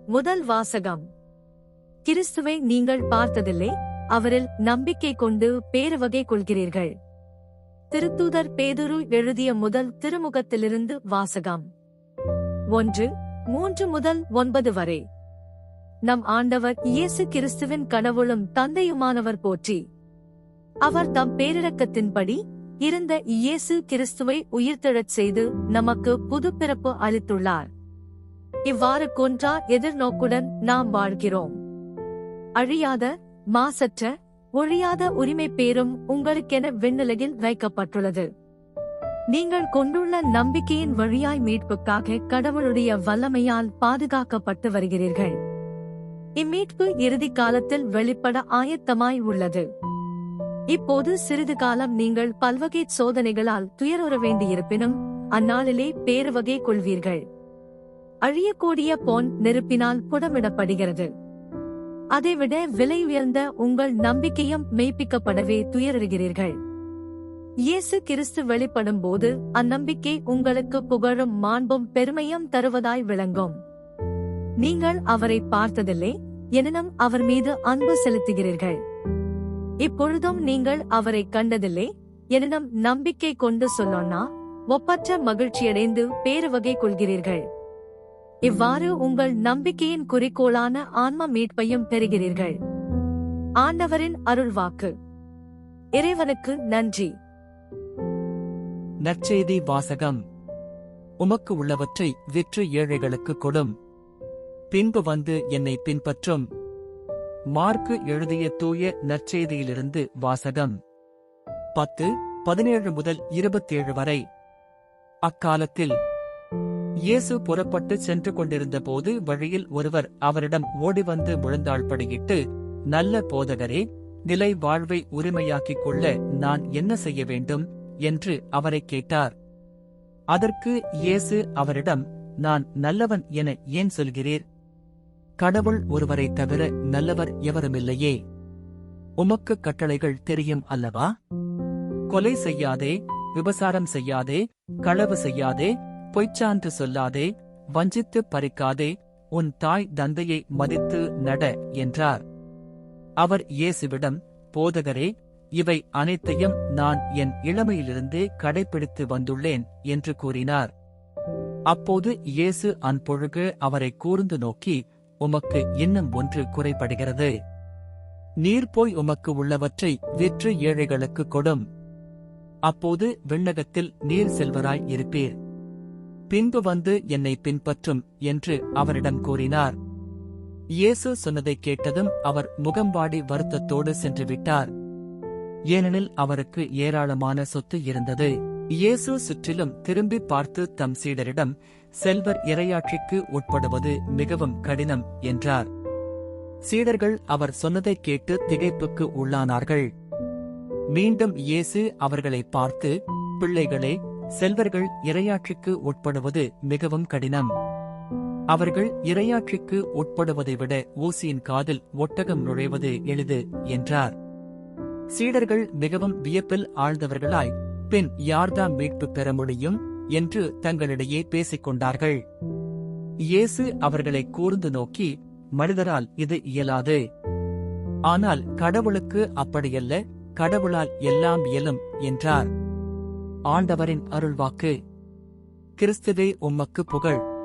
முதல் வாசகம். கிறிஸ்துவை நீங்கள் பார்த்ததில்லை, அவரில் நம்பிக்கை கொண்டு பேருவகை கொள்கிறீர்கள். திருத்தூதர் பேதுரு எழுதிய முதல் திருமுகத்திலிருந்து வாசகம். 1:3-9 வரை. நம் ஆண்டவர் இயேசு கிறிஸ்துவின் கடவுளும் தந்தையுமானவர் போற்றி. அவர் தம் பேரிரக்கத்தின்படி இருந்த இயேசு கிறிஸ்துவை உயிர்த்தெழச் செய்து நமக்கு புதுப்பிறப்பு அளித்துள்ளார். இவ்வாறு கொன்றா எதிர்நோக்குடன் நாம் வாழ்கிறோம். அழியாத, மாசற்ற, ஒழியாத உரிமை பேரும் உங்களுக்கென விண்ணுலகில் வைக்கப்பட்டுள்ளது. நீங்கள் கொண்டுள்ள நம்பிக்கையின் வழியாய் மீட்புக்காக கடவுளுடைய வல்லமையால் பாதுகாக்கப்பட்டு வருகிறீர்கள். இம்மீட்பு இறுதி காலத்தில் வெளிப்பட ஆயத்தமாய் உள்ளது. இப்போது சிறிது காலம் நீங்கள் பல்வகை சோதனைகளால் துயருற வேண்டியிருப்பினும் அந்நாளிலே பேருவகை கொள்வீர்கள். அழியக்கூடிய பொன் நெருப்பினால் புடமிடப்படுகிறது. அதைவிட விலை உயர்ந்த உங்கள் நம்பிக்கையும் மெய்ப்பிக்கப்படவே துயருகிறீர்கள். இயேசு கிறிஸ்து வெளிப்படும் போது அந்நம்பிக்கை உங்களுக்கு புகழும் மாண்பும் பெருமையும் தருவதாய் விளங்கும். நீங்கள் அவரை பார்த்ததில்லை, எனினும் அவர் மீது அன்பு செலுத்துகிறீர்கள். இப்பொழுதும் நீங்கள் அவரை கண்டதில்லை, எனினும் நம்பிக்கை கொண்டு சொல்லோன்னா ஒப்பற்ற மகிழ்ச்சியடைந்து பேருவகை கொள்கிறீர்கள். இவ்வாறு உங்கள் நம்பிக்கையின் குறிக்கோளான ஆன்ம மீட்பையும் பெறுகிறீர்கள். ஆண்டவரின் அருள்வாக்கு. இறைவனுக்கு நன்றி. நற்செய்தி வாசகம். உமக்கு உள்ளவற்றை விற்று ஏழைகளுக்கு கொடும், பின்பு வந்து என்னை பின்பற்றும். மார்க்கு எழுதிய தூய நற்செய்தியிலிருந்து வாசகம். 10:17-27 வரை. அக்காலத்தில் இயேசு புறப்பட்டு சென்று கொண்டிருந்தபோது வழியில் ஒருவர் அவரிடம் ஓடிவந்து முழந்தாள்படியிட்டு, நல்ல போதகரே, நிலை வாழ்வை உரிமையாக்கிக் கொள்ள நான் என்ன செய்ய வேண்டும் என்று அவரைக் கேட்டார். அதற்கு இயேசு அவரிடம், நான் நல்லவன் என ஏன் சொல்கிறீர்? கடவுள் ஒருவரைத் தவிர நல்லவர் எவருமில்லையே. உமக்கு கட்டளைகள் தெரியும் அல்லவா? கொலை செய்யாதே, விபசாரம் செய்யாதே, களவு செய்யாதே, பொய்ச்சான்று சொல்லாதே, வஞ்சித்து பறிக்காதே, உன் தாய் தந்தையை மதித்து நட என்றார். அவர் இயேசுவிடம், போதகரே, இவை அனைத்தையும் நான் என் இளமையிலிருந்தே கடைப்பிடித்து வந்துள்ளேன் என்று கூறினார். அப்போது இயேசு அன்பொழுகு அவரை கூர்ந்து நோக்கி, உமக்கு இன்னும் ஒன்று குறைபடுகிறது. நீர் போய் உமக்கு உள்ளவற்றை விற்று ஏழைகளுக்கு கொடும். அப்போது விண்ணகத்தில் நீர் செல்வராய் இருப்பீர். பின்பு வந்து என்னை பின்பற்றும் என்று அவரிடம் கூறினார். இயேசு சொன்னதைக் கேட்டதும் அவர் முகம்பாடி வருத்தத்தோடு சென்று விட்டார். ஏனெனில் அவருக்கு ஏராளமான சொத்து இருந்தது. இயேசு சுற்றிலும் திரும்பி பார்த்து தம் சீடரிடம், செல்வர் இறையாட்சிக்கு உட்படுவது மிகவும் கடினம் என்றார். சீடர்கள் அவர் சொன்னதைக் கேட்டு திகைப்புக்கு உள்ளானார்கள். மீண்டும் இயேசு அவர்களை பார்த்து, பிள்ளைகளே, செல்வர்கள் இறையாட்சிக்கு உட்படுவது மிகவும் கடினம். அவர்கள் இறையாட்சிக்கு உட்படுவதை விட ஊசியின் காதில் ஒட்டகம் நுழைவது எளிது என்றார். சீடர்கள் மிகவும் வியப்பில் ஆழ்ந்தவர்களாய், பின் யார்தாம் மீட்பு பெற முடியும் என்று தங்களிடையே பேசிக் கொண்டார்கள். இயேசு அவர்களை கூர்ந்து நோக்கி, மனிதரால் இது இயலாது. ஆனால் கடவுளுக்கு அப்படியல்ல, கடவுளால் எல்லாம் இயலும் என்றார். ஆண்டவரின் அருள்வாக்கு. கிறிஸ்துவே உம்மக்கு புகழ்.